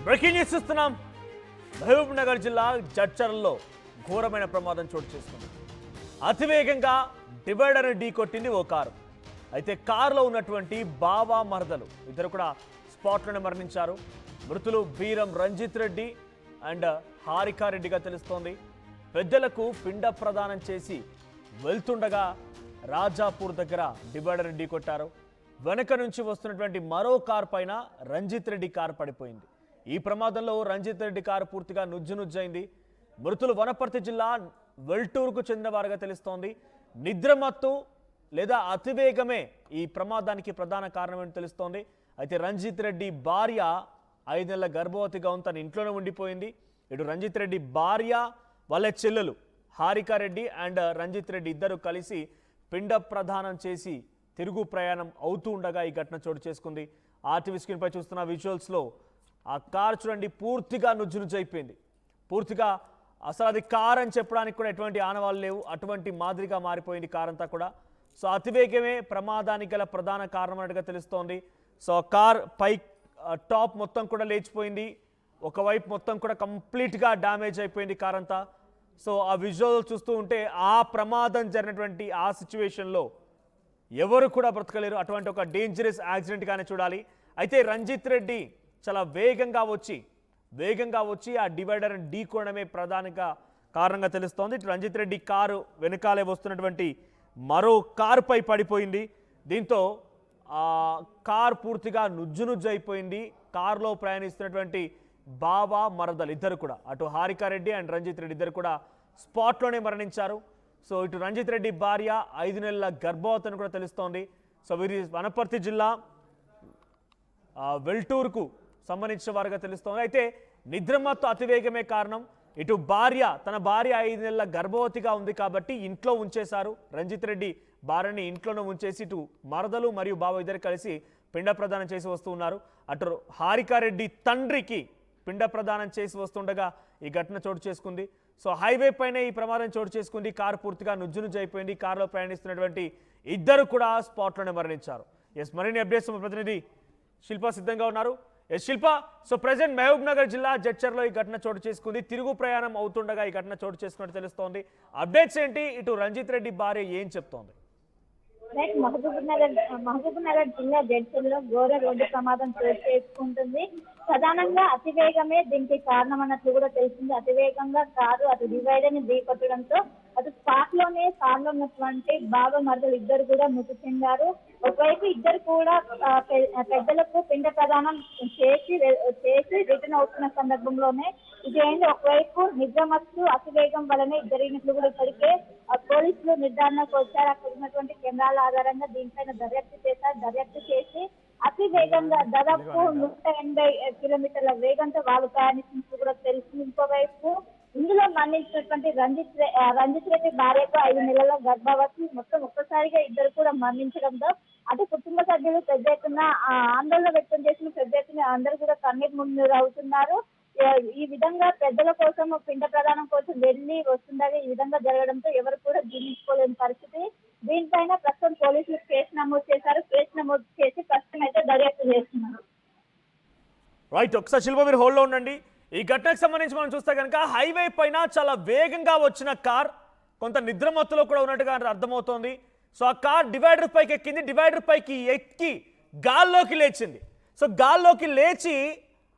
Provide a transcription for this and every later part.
Breaking news చూస్తున్నాం. మహబూబ్ నగర్ జిల్లా జడ్చర్లలో ఘోరమైన ప్రమాదం చోటు చేసుకుంది. అతివేగంగా డివైడర్ ఢీ కొట్టింది ఓ కారు. అయితే కారులో ఉన్నటువంటి బావా మరదలు ఇద్దరు కూడా స్పాట్లోనే మరణించారు. మృతులు బీరం రంజిత్ రెడ్డి అండ్ హారికారెడ్డిగా తెలుస్తోంది. పెద్దలకు పిండ ప్రదానం చేసి వెళ్తుండగా రాజాపూర్ దగ్గర డివైడర్ ఢీ కొట్టారు. వెనక నుంచి వస్తున్నటువంటి మరో కారు పైన రంజిత్ రెడ్డి కారు పడిపోయింది. ఈ ప్రమాదంలో రంజిత్ రెడ్డి కారు పూర్తిగా నుజ్జునుజ్జైంది. మృతులు వనపర్తి జిల్లా వెల్టూరుకు చెందినవారుగా తెలుస్తోంది. నిద్రమత్తు లేదా అతివేగమే ఈ ప్రమాదానికి ప్రధాన కారణమని తెలుస్తోంది. అయితే రంజిత్ రెడ్డి భార్య 5 నెలల గర్భవతిగా ఉంది, తన ఇంట్లోనే ఉండిపోయింది. ఇటు రంజిత్ రెడ్డి భార్య వాళ్ళ చెల్లెలు హారికారెడ్డి అండ్ రంజిత్ రెడ్డి ఇద్దరు కలిసి పిండ ప్రదానం చేసి తిరుగు ప్రయాణం అవుతూ ఉండగా ఈ ఘటన చోటు చేసుకుంది. ఆర్టీవీ స్క్రీన్పై చూస్తున్న విజువల్స్లో ఆ కార్ చూడండి, పూర్తిగా నుజ్జునుజ్జైపోయింది. పూర్తిగా అసలు అది కార్ అని చెప్పడానికి కూడా ఎటువంటి ఆనవాళ్ళు లేవు, అటువంటి మాదిరిగా మారిపోయింది కార్ అంతా కూడా. సో అతివేగమే ప్రమాదానికి గల ప్రధాన కారణం అన్నట్టుగా తెలుస్తోంది. సో కార్ పై టాప్ మొత్తం కూడా లేచిపోయింది, ఒకవైపు మొత్తం కూడా కంప్లీట్గా డ్యామేజ్ అయిపోయింది కార్ అంతా. సో ఆ విజువల్ చూస్తూ ఉంటే ఆ ప్రమాదం జరిగినటువంటి ఆ సిచ్యువేషన్లో ఎవరు కూడా బ్రతకలేరు. అటువంటి ఒక డేంజరస్ యాక్సిడెంట్గానే చూడాలి. అయితే రంజిత్ రెడ్డి చాలా వేగంగా వచ్చి ఆ డివైడర్ ఢీ కొనడమే ప్రధానంగా కారణంగా తెలుస్తోంది. రంజిత్ రెడ్డి కారు వెనకాలే వస్తున్నటువంటి మరో కారుపై పడిపోయింది. దీంతో ఆ కారు పూర్తిగా నుజ్జునుజ్జైపోయింది. కారులో ప్రయాణిస్తున్నటువంటి బావా మరదలు ఇద్దరు కూడా, అటు హారికారెడ్డి అండ్ రంజిత్ రెడ్డి ఇద్దరు కూడా స్పాట్లోనే మరణించారు. సో ఇటు రంజిత్ రెడ్డి భార్య 5 నెలల గర్భవతిని కూడా తెలుస్తోంది. సో వీరి వనపర్తి జిల్లా వెల్టూరుకు సంబంధించిన వారుగా తెలుస్తోంది. అయితే నిద్రమత్తు అతివేగమే కారణం. ఇటు తన భార్య 5 నెలల గర్భవతిగా ఉంది కాబట్టి ఇంట్లో ఉంచేశారు. రంజిత్ రెడ్డి భార్యని ఇంట్లోనే ఉంచేసి ఇటు మరదలు మరియు బావ ఇద్దరు కలిసి పిండ ప్రదానం చేసి వస్తూ ఉన్నారు. అటు హారికారెడ్డి తండ్రికి పిండ ప్రదానం చేసి వస్తుండగా ఈ ఘటన చోటు చేసుకుంది. సో హైవే పైన ఈ ప్రమాదం చోటు చేసుకుంది. కారు పూర్తిగా నుజ్జునుజ్జైపోయింది. కారులో ప్రయాణిస్తున్నటువంటి ఇద్దరు కూడా స్పాట్లోనే మరణించారు. ఎస్, మరిన్ని అప్డేట్స్ ప్రతినిధి శిల్ప సిద్ధంగా ఉన్నారు. ఎస్ శిల్ప, సో ప్రెసెంట్ మహబూబ్ నగర్ జిల్లా జడ్చర్లో ఈ ఘటన చోటు చేసుకుంది. తిరుగు ప్రయాణం అవుతుండగా ఈ ఘటన చోటు చేసుకున్నట్టు తెలుస్తోంది. అప్డేట్స్ ఏంటి? ఇటు రంజిత్ రెడ్డి భార్య ఏం చెప్తోంది? మహబూబ్ నగర్ జిల్లా జడ్చర్లో ఘోర రోడ్డు ప్రమాదం చోటు చేసుకుంటుంది. ప్రధానంగా అతివేగమే దీనికి కారణం అన్నట్లు కూడా తెలిసింది. అతివేగంగా కారు అటు డివైడర్ ని ఢీకొట్టడంతో అటు స్పాట్ లోనే కారులో ఉన్నటువంటి బావ మరదలు ఇద్దరు కూడా మృతి చెందారు. ఒకవైపు ఇద్దరు కూడా పెద్దలకు పిండ ప్రదానం చేసి రిటర్న్ అవుతున్న సందర్భంలోనే ఇదేంటి, ఒకవైపు నిద్రమత్తు అతివేగం వలనే జరిగినట్లు కూడా ఇప్పటికే పోలీసులు నిర్ధారణకు వచ్చారు. అక్కడ ఉన్నటువంటి కెమెరాల ఆధారంగా దీనిపైన దర్యాప్తు చేసి అతి వేగంగా దాదాపు 180 కిలోమీటర్ల వేగంతో వాళ్ళు ప్రయాణిస్తున్నట్లు కూడా తెలిసింది. ఇంకోవైపు ఇందులో మరణించినటువంటి రంజిత్ రెడ్డి భార్యకు 5 నెలల గర్భవతి. మొత్తం ఒక్కసారిగా ఇద్దరు కూడా మరణించడంతో అటు కుటుంబ సభ్యులు పెద్ద ఎత్తున ఆందోళన వ్యక్తం చేసిన పెద్ద ఎత్తున అందరూ కూడా కన్నీరు మున్నీరు అవుతున్నారు. ఈ విధంగా పెద్దల కోసం పిండ ప్రదానం కోసం వెళ్ళి వస్తుండగా ఈ విధంగా జరగడంతో ఎవరు కూడా జీర్ణించుకోలేని పరిస్థితి. దీనిపైన ప్రస్తుతం పోలీసులు కేసు నమోదు చేశారు. కేసు నమోదు చేసి ప్రస్తుతం అయితే దర్యాప్తు చేస్తున్నారు. రైట్, ఒకసారి శిల్ప మీరు హోల్డ్లో ఉండండి. ఈ ఘటనకు సంబంధించి మనం చూస్తే కనుక హైవే పైన చాలా వేగంగా వచ్చిన కార్ కొంత నిద్రమత్తులో కూడా ఉన్నట్టుగా అర్థమవుతోంది. సో ఆ కార్ డివైడర్ పైకి ఎక్కింది. డివైడర్ పైకి ఎక్కి గాల్లోకి లేచింది. సో గాల్లోకి లేచి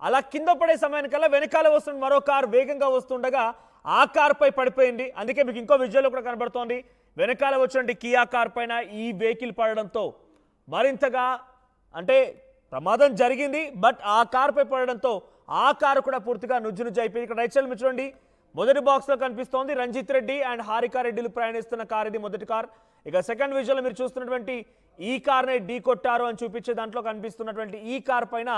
అలా కింద పడే సమయానికల్లా వెనకాల వస్తున్న మరో కారు వేగంగా వస్తుండగా ఆ కారుపై పడిపోయింది. అందుకే మీకు ఇంకో విజువల్లో కూడా కనబడుతోంది. వెనకాల వచ్చినటువంటి కియా కార్ పైన ఈ వెహికల్ పడడంతో మరింతగా అంటే ప్రమాదం జరిగింది, బట్ ఆ కారుపై పడడంతో ఆ కారు కూడా పూర్తిగా నుజ్జునుజ్జైపోయింది. ఇక్కడ రైట్ సైడ్ మీరు చూడండి, మొదటి బాక్స్లో కనిపిస్తోంది రంజిత్ రెడ్డి అండ్ హారికారెడ్డిలు ప్రయాణిస్తున్న కార్ ఇది మొదటి కార్. ఇక సెకండ్ విజువల్లో మీరు చూస్తున్నటువంటి ఈ కార్ని ఢీ కొట్టారు అని చూపించే దాంట్లో కనిపిస్తున్నటువంటి ఈ కార్ పైన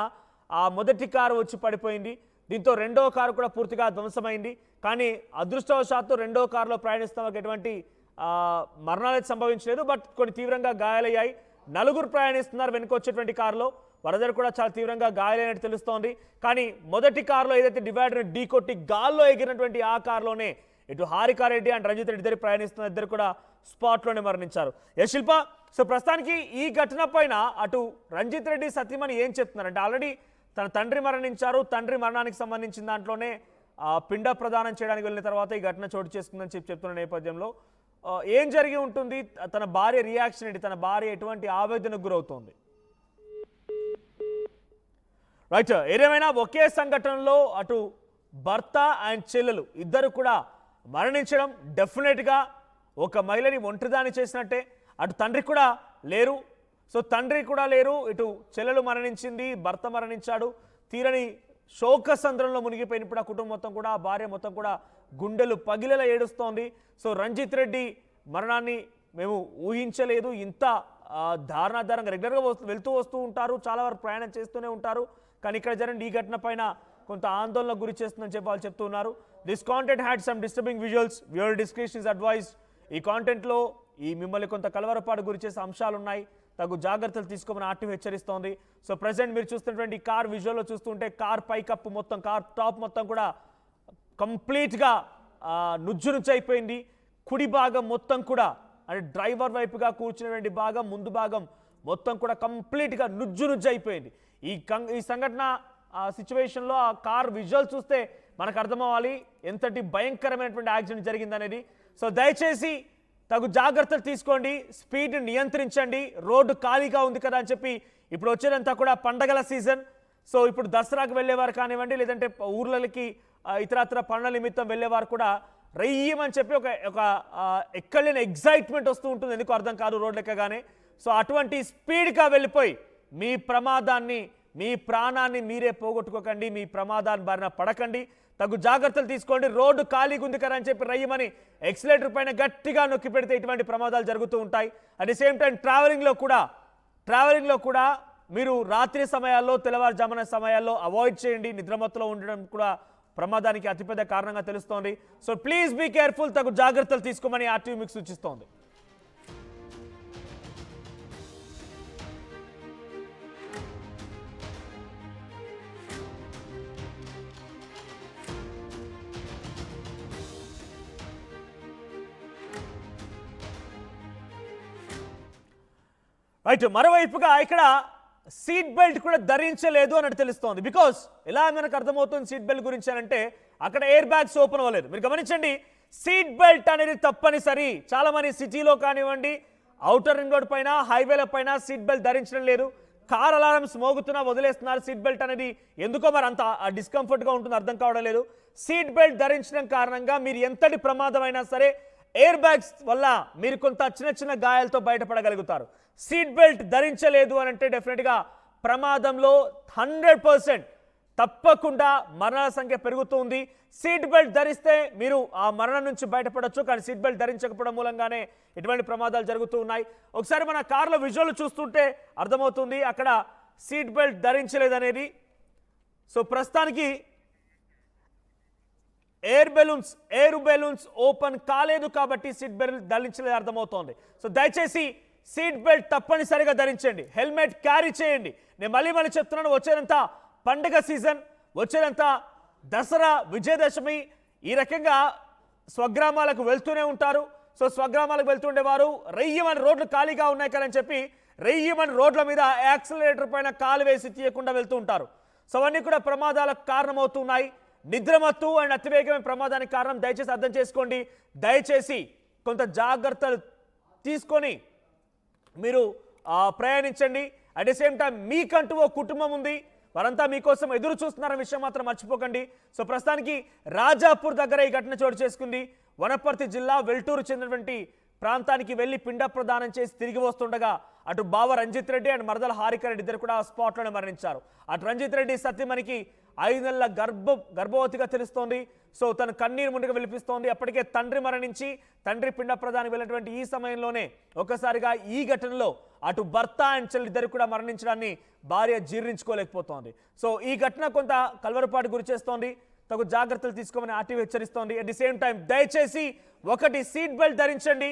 ఆ మొదటి కారు వచ్చి పడిపోయింది. దీంతో రెండో కారు కూడా పూర్తిగా ధ్వంసమైంది. కానీ అదృష్టవశాత్తు రెండో కారులో ప్రయాణిస్తున్న వాళ్ళకి ఎటువంటి మరణాలు సంభవించలేదు, బట్ కొన్ని తీవ్రంగా గాయాలయ్యాయి. 4 ప్రయాణిస్తున్నారు వెనుక వచ్చేటువంటి కారులో. వరదలు కూడా చాలా తీవ్రంగా గాయాలైనట్టు తెలుస్తోంది. కానీ మొదటి కారులో ఏదైతే డివైడర్ ఢీ కొట్టి గాల్లో ఎగిరినటువంటి ఆ కారులోనే ఇటు హారికారెడ్డి అండ్ రంజిత్ రెడ్డి ఇద్దరు ప్రయాణిస్తున్న ఇద్దరు కూడా స్పాట్లోనే మరణించారు. ఎస్ శిల్ప, సో ప్రస్తుతానికి ఈ ఘటన పైన అటు రంజిత్ రెడ్డి సతీమణి ఏం చెప్తున్నారు అంటే ఆల్రెడీ తన తండ్రి మరణించారు. తండ్రి మరణానికి సంబంధించిన దాంట్లోనే పిండ ప్రదానం చేయడానికి వెళ్ళిన తర్వాత ఈ ఘటన చోటు చేసుకుందని చెప్తున్న నేపథ్యంలో ఏం జరిగి ఉంటుంది, తన భార్య రియాక్షన్ ఏంటి, తన భార్య ఎటువంటి ఆవేదనకు గురవుతోంది? రైట్, ఏదేమైనా ఒకే సంఘటనలో అటు భర్త అండ్ చెల్లెలు ఇద్దరు కూడా మరణించడం డెఫినెట్గా ఒక మహిళని ఒంటరిదాన్ని చేసినట్టే. అటు తండ్రి కూడా లేరు, సో తండ్రి కూడా లేరు, ఇటు చెల్లెలు మరణించింది, భర్త మరణించాడు. తీరని శోకసంద్రంలో మునిగిపోయినప్పుడు ఆ కుటుంబం మొత్తం కూడా, ఆ భార్య మొత్తం కూడా గుండెలు పగిలేలా ఏడుస్తోంది. సో రంజిత్ రెడ్డి మరణాన్ని మేము ఊహించలేదు, ఇంత దారుణాధారంగా రెగ్యులర్గా వెళ్తూ వస్తూ ఉంటారు, చాలా వరకు ప్రయాణం చేస్తూనే ఉంటారు, కానీ ఇక్కడ జరిగిన ఈ ఘటన పైన కొంత ఆందోళనకు గురి చేస్తుందని చెప్పి వాళ్ళు చెప్తున్నారు. This content had some disturbing visuals, viewer description is advised. ఈ కాంటెంట్లో ఈ మిమ్మల్ని కొంత కలవరపాటు గురి చేసే అంశాలు ఉన్నాయి, తగు జాగ్రత్తలు తీసుకోమని ఆర్టీఓ హెచ్చరిస్తోంది. సో ప్రజెంట్ మీరు చూస్తున్నటువంటి కార్ విజువల్లో చూస్తుంటే కార్ పైకప్పు మొత్తం, కార్ టాప్ మొత్తం కూడా కంప్లీట్గా నుజ్జు నుంచి అయిపోయింది. కుడి భాగం మొత్తం కూడా అంటే డ్రైవర్ వైపుగా కూర్చున్నటువంటి భాగం, ముందు భాగం మొత్తం కూడా కంప్లీట్గా నుజ్జు అయిపోయింది. ఈ సంఘటన సిచ్యువేషన్లో ఆ కార్ విజువల్ చూస్తే మనకు అర్థమవ్వాలి ఎంతటి భయంకరమైనటువంటి యాక్సిడెంట్ జరిగిందనేది. సో దయచేసి తగు జాగ్రత్తలు తీసుకోండి, స్పీడ్ నియంత్రించండి. రోడ్డు ఖాళీగా ఉంది కదా అని చెప్పి ఇప్పుడు వచ్చేదంతా కూడా పండగల సీజన్. సో ఇప్పుడు దసరాకు వెళ్ళేవారు కానివ్వండి, లేదంటే ఊర్లకి ఇతరత్ర పనుల నిమిత్తం వెళ్ళేవారు కూడా రయ్యమని చెప్పి ఒక ఎక్కడలేని ఎగ్జైట్మెంట్ వస్తూ ఉంటుంది, ఎందుకు అర్థం కాదు రోడ్లు ఎక్కగానే. సో అటువంటి స్పీడ్గా వెళ్ళిపోయి మీ ప్రమాదాన్ని, మీ ప్రాణాన్ని మీరే పోగొట్టుకోకండి, మీ ప్రమాదాన్ని బారిన పడకండి, తగు జాగ్రత్తలు తీసుకోండి. రోడ్డు ఖాళీగా ఉంది కదా అని చెప్పి రయ్యమని ఎక్సిలేటర్ పైన గట్టిగా నొక్కి పెడితే ఇటువంటి ప్రమాదాలు జరుగుతూ ఉంటాయి. అట్ ది సేమ్ టైం ట్రావెలింగ్లో కూడా మీరు రాత్రి సమయాల్లో, తెల్లవారుజామున సమయాల్లో అవాయిడ్ చేయండి. నిద్రమత్తులో ఉండడం కూడా ప్రమాదానికి అతిపెద్ద కారణంగా తెలుస్తోంది. సో ప్లీజ్ బీ కేర్ఫుల్, తగు జాగ్రత్తలు తీసుకోమని ఆర్టీవీ మీకు సూచిస్తోంది. రైట్, మరోవైపుగా ఇక్కడ సీట్ బెల్ట్ కూడా ధరించలేదు అన్నట్టు తెలుస్తోంది. బికాస్ ఎలా మనకు అర్థమవుతుంది సీట్ బెల్ట్ గురించి అంటే అక్కడ ఎయిర్ బ్యాగ్స్ ఓపెన్ అవ్వలేదు. మీరు గమనించండి, సీట్ బెల్ట్ అనేది తప్పనిసరి. చాలా మంది సిటీలో కానివ్వండి, ఔటర్ రింగ్ రోడ్ పైన, హైవేల పైన సీట్ బెల్ట్ ధరించడం లేదు. కార్ అలారమ్స్ మోగుతున్నా వదిలేస్తున్నారు. సీట్ బెల్ట్ అనేది ఎందుకో మరి అంత డిస్కంఫర్ట్గా ఉంటుంది, అర్థం కావడం లేదు. సీట్ బెల్ట్ ధరించడం కారణంగా మీరు ఎంతటి ప్రమాదం అయినా సరే ఎయిర్ బ్యాగ్స్ వల్ల మీరు కొంత చిన్న గాయాలతో బయటపడగలుగుతారు. సీట్ బెల్ట్ ధరించలేదు అని అంటే డెఫినెట్గా ప్రమాదంలో 100% తప్పకుండా మరణాల సంఖ్య పెరుగుతుంది. సీట్ బెల్ట్ ధరిస్తే మీరు ఆ మరణం నుంచి బయటపడవచ్చు, కానీ సీట్ బెల్ట్ ధరించకపోవడం మూలంగానే ఇటువంటి ప్రమాదాలు జరుగుతూ ఉన్నాయి. ఒకసారి మన కార్లో విజువల్ చూస్తుంటే అర్థమవుతుంది అక్కడ సీట్ బెల్ట్ ధరించలేదనేది. సో ప్రస్తుతానికి ఎయిర్ బెలూన్స్ ఓపెన్ కాలేదు కాబట్టి సీట్ బెల్ట్ ధరించలేదు అర్థమవుతోంది. సో దయచేసి సీట్ బెల్ట్ తప్పనిసరిగా ధరించండి, హెల్మెట్ క్యారీ చేయండి. నేను మళ్ళీ చెప్తున్నాను, వచ్చేదంతా పండుగ సీజన్, వచ్చేదంతా దసరా, విజయదశమి, ఈ రకంగా స్వగ్రామాలకు వెళ్తూనే ఉంటారు. సో స్వగ్రామాలకు వెళ్తుండేవారు రెయ్యమని రోడ్లు ఖాళీగా ఉన్నాయి కదా అని చెప్పి రెయ్యమని రోడ్ల మీద యాక్సిలరేటర్ పైన కాలు వేసి తీయకుండా వెళ్తూ ఉంటారు. సో అవన్నీ కూడా ప్రమాదాలకు కారణమవుతున్నాయి. నిద్రమత్తు అండ్ అతివేగమైన ప్రమాదానికి కారణం. దయచేసి అర్థం చేసుకోండి, దయచేసి కొంత జాగ్రత్తలు తీసుకొని మీరు ప్రయాణించండి. అట్ ది సేమ్ టైం మీకంటూ ఓ కుటుంబం ఉంది, వారంతా మీకోసం ఎదురు చూస్తున్నారన్న విషయం మాత్రం మర్చిపోకండి. సో ప్రస్తుతానికి రాజాపూర్ దగ్గర ఈ ఘటన చోటు చేసుకుంది. వనపర్తి జిల్లా వెల్టూరు చెందినటువంటి ప్రాంతానికి వెళ్లి పిండ ప్రదానం చేసి తిరిగి వస్తుండగా అటు బావ రంజిత్ రెడ్డి అండ్ మరదల హారిక రెడ్డి ఇద్దరు కూడా స్పాట్లోనే మరణించారు. అటు రంజిత్ రెడ్డి సత్యమణికి 5 నెలల గర్భవతిగా తెలుస్తోంది. సో తను కన్నీరు ముందుగా విలిపిస్తోంది. అప్పటికే తండ్రి మరణించి తండ్రి పిండ ప్రదానికి వెళ్ళినటువంటి ఈ సమయంలోనే ఒక్కసారిగా ఈ ఘటనలో అటు భర్త అండ్ చెల్లి ఇద్దరు కూడా మరణించడాన్ని భార్య జీర్ణించుకోలేకపోతోంది. సో ఈ ఘటన కొంత కలవరపాటు గురి చేస్తోంది, తగు జాగ్రత్తలు తీసుకోమని ఆర్టీవీ హెచ్చరిస్తోంది. అట్ ది సేమ్ టైం దయచేసి ఒకటి సీట్ బెల్ట్ ధరించండి,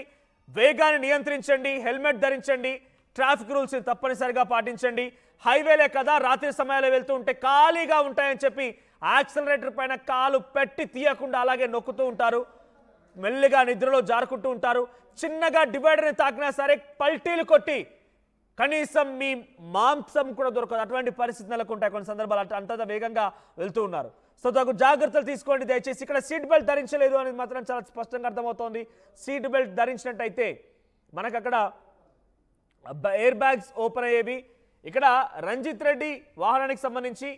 వేగాన్ని నియంత్రించండి, హెల్మెట్ ధరించండి, ట్రాఫిక్ రూల్స్ తప్పనిసరిగా పాటించండి. హైవేలే కదా, రాత్రి సమయాల్లో వెళ్తూ ఉంటే ఖాళీగా ఉంటాయని చెప్పి యాక్సిలరేటర్ పైన కాలు పెట్టి తీయకుండా అలాగే నొక్కుతూ ఉంటారు, మెల్లిగా నిద్రలో జారుకుంటూ ఉంటారు. చిన్నగా డివైడర్ని తాకినా సరే పల్టీలు కొట్టి కనీసం మీ మాంసం కూడా దొరకదు. అటువంటి పరిస్థితి నెలకొంటాయి కొన్ని సందర్భాలు. అంత వేగంగా వెళ్తూ ఉన్నారు. సో తగు జాగ్రత్తలు తీసుకోండి దయచేసి. ఇక్కడ సీట్ బెల్ట్ ధరించలేదు అనేది మాత్రం చాలా స్పష్టంగా అర్థమవుతోంది. సీట్ బెల్ట్ ధరించినట్టయితే మనకు అక్కడ ఎయిర్ బ్యాగ్స్ ఓపెన్ అయ్యేవి. ఇక్కడ రంజిత్ రెడ్డి వాహనానికి సంబంధించి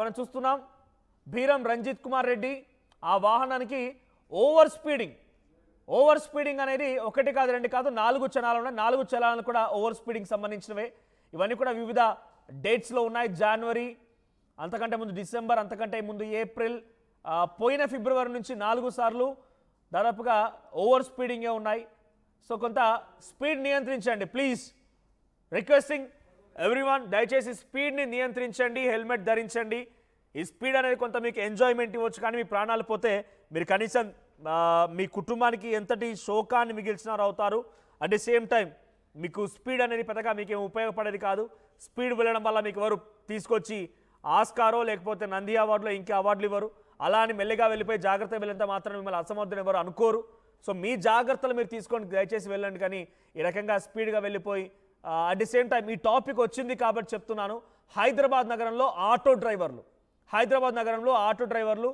మనం చూస్తున్నాం. భీరం రంజిత్ కుమార్ రెడ్డి ఆ వాహనానికి ఓవర్ స్పీడింగ్ అనేది ఒకటి కాదు, రెండు కాదు, 4 చలానాలు ఉన్నాయి. 4 చలానాలు కూడా ఓవర్ స్పీడింగ్ సంబంధించినవే. ఇవన్నీ కూడా వివిధ డేట్స్లో ఉన్నాయి. జనవరి, అంతకంటే ముందు డిసెంబర్, అంతకంటే ముందు ఏప్రిల్, పోయిన ఫిబ్రవరి నుంచి 4 సార్లు దాదాపుగా ఓవర్ స్పీడింగే ఉన్నాయి. సో కొంత స్పీడ్ నియంత్రించండి ప్లీజ్. రిక్వెస్టింగ్ ఎవ్రీవన్, దయచేసి స్పీడ్ని నియంత్రించండి, హెల్మెట్ ధరించండి. ఈ స్పీడ్ అనేది కొంత మీకు ఎంజాయ్మెంట్ ఇవ్వచ్చు, కానీ మీ ప్రాణాలు పోతే మీరు కనీసం మీ కుటుంబానికి ఎంతటి శోకాన్ని మిగిల్చినారు అవుతారు. అట్ ది సేమ్ టైం మీకు స్పీడ్ అనేది పెద్దగా మీకేం ఉపయోగపడేది కాదు. స్పీడ్ వెళ్ళడం వల్ల మీకు ఎవరు తీసుకొచ్చి ఆస్కారో లేకపోతే నంది అవార్డులో ఇంకే అవార్డులు ఇవ్వరు. అలా అని మెల్లిగా వెళ్ళిపోయి జాగ్రత్తగా వెళ్ళినంత మాత్రం మిమ్మల్ని అసమర్థులు ఎవరు అనుకోరు. సో మీ జాగ్రత్తలు మీరు తీసుకొని దయచేసి వెళ్ళండి, కానీ ఈ రకంగా స్పీడ్గా వెళ్ళిపోయి అట్ ది సేమ్ టైం ఈ టాపిక్ వచ్చింది కాబట్టి చెప్తున్నాను. హైదరాబాద్ నగరంలో ఆటో డ్రైవర్లు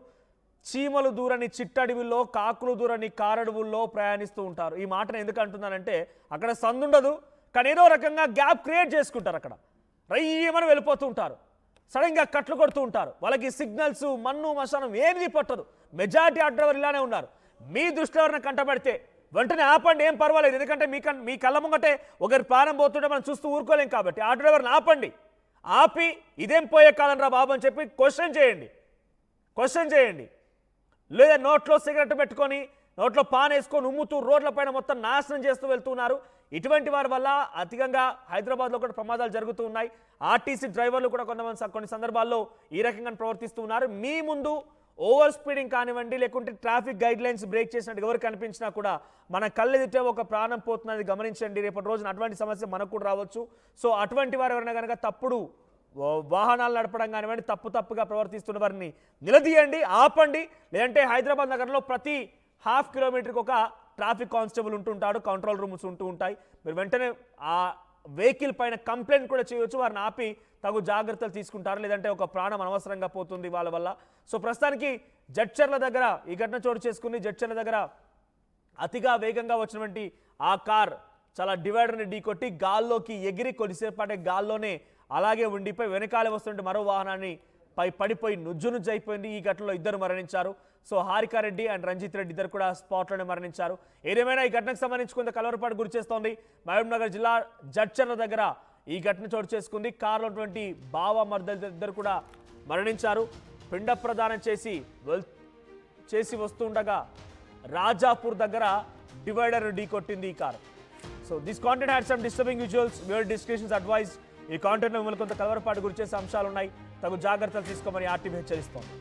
చీమలు దూరని చిట్టడవిలో, కాకులు దూరని కారడవుల్లో ప్రయాణిస్తూ ఉంటారు. ఈ మాటను ఎందుకు అంటున్నానంటే అక్కడ సందుండదు, కానీ ఏదో రకంగా గ్యాప్ క్రియేట్ చేసుకుంటారు. అక్కడ రయ్యమని వెళ్ళిపోతూ ఉంటారు, సడన్గా కట్లు కొడుతూ ఉంటారు. వాళ్ళకి సిగ్నల్స్, మన్ను మశానం ఏది పట్టదు. మెజారిటీ ఆటో డ్రైవర్ ఇలానే ఉన్నారు. మీ దృష్టిలో ఎవరైనా కంటపడితే వెంటనే ఆపండి, ఏం పర్వాలేదు. ఎందుకంటే మీ కళ్ళ ముంగటే ఒకరి ప్రాణం పోతుంటే మనం చూస్తూ ఊరుకోలేం కాబట్టి ఆటో డ్రైవర్ని ఆపండి. ఆపి ఇదేం పోయే కాలం రా బాబు అని చెప్పి క్వశ్చన్ చేయండి. లేదా నోట్లో సిగరెట్ పెట్టుకొని, నోట్లో పాన్ వేసుకొని ఉమ్ముతూ రోడ్లపైన మొత్తం నాశనం చేస్తూ వెళ్తున్నారు. ఇటువంటి వారి వల్ల అధికంగా హైదరాబాద్లో కూడా ప్రమాదాలు జరుగుతూ ఉన్నాయి. ఆర్టీసీ డ్రైవర్లు కూడా కొన్ని సందర్భాల్లో ఈ రకంగా ప్రవర్తిస్తూ ఉన్నారు. మీ ముందు ఓవర్ స్పీడింగ్ కానివ్వండి, లేకుంటే ట్రాఫిక్ గైడ్ లైన్స్ బ్రేక్ చేసినట్టు ఎవరు కనిపించినా కూడా మన కళ్ళెదిటే ఒక ప్రాణం పోతున్నది గమనించండి. రేపటి రోజున అటువంటి సమస్య మనకు కూడా రావచ్చు. సో అటువంటి వారు ఎవరైనా కనుక తప్పుడు వాహనాలు నడపడం కానివ్వండి, తప్పుగా ప్రవర్తిస్తున్న వారిని నిలదీయండి, ఆపండి. లేదంటే హైదరాబాద్ నగరంలో ప్రతి ½ కిలోమీటర్కి ఒక ట్రాఫిక్ కానిస్టేబుల్ ఉంటుంటాడు, కంట్రోల్ రూమ్స్ ఉంటూ ఉంటాయి. మీరు వెంటనే ఆ వెహికల్ పైన కంప్లైంట్ కూడా చేయవచ్చు. వారిని ఆపి తగు జాగ్రత్తలు తీసుకుంటారు, లేదంటే ఒక ప్రాణం అనవసరంగా పోతుంది వాళ్ళ వల్ల. సో ప్రస్తుతానికి జడ్చర్ల దగ్గర ఈ ఘటన చోటు చేసుకుని, జడ్చర్ల దగ్గర అతిగా వేగంగా వచ్చినటువంటి ఆ కార్ చాలా డివైడర్ని ఢీకొట్టి గాల్లోకి ఎగిరి కొద్దిసేపటి గాల్లోనే అలాగే ఉండిపోయి వెనకాలే వస్తుంటే మరో వాహనాన్ని పడిపోయి నుజ్జు అయిపోయింది. ఈ ఘటనలో 2 మరణించారు. సో హారికారెడ్డి అండ్ రంజిత్ రెడ్డి ఇద్దరు కూడా స్పాట్లోనే మరణించారు. ఏదేమైనా ఈ ఘటనకు సంబంధించి కొంత కలవరపాటు గురి చేస్తోంది. మహబూబ్ నగర్ జిల్లా జడ్చర్ల దగ్గర ఈ ఘటన చోటు చేసుకుంది. కారులో ఉన్నటువంటి బావ మర్దలు ఇద్దరు కూడా మరణించారు. పిండ ప్రదానం చేసి వస్తుండగా రాజాపూర్ దగ్గర డివైడర్ ఢీకొట్టింది ఈ car. So this content had some disturbing visuals. Viewer descriptions advise. ఈ కాంటెంట్లో మిమ్మల్ని కొంత కలవరపాటు గురి చేసే అంశాలు ఉన్నాయి. తగు జాగ్రత్తలు తీసుకోమని ఆర్టీవీ హెచ్చరిస్తోంది.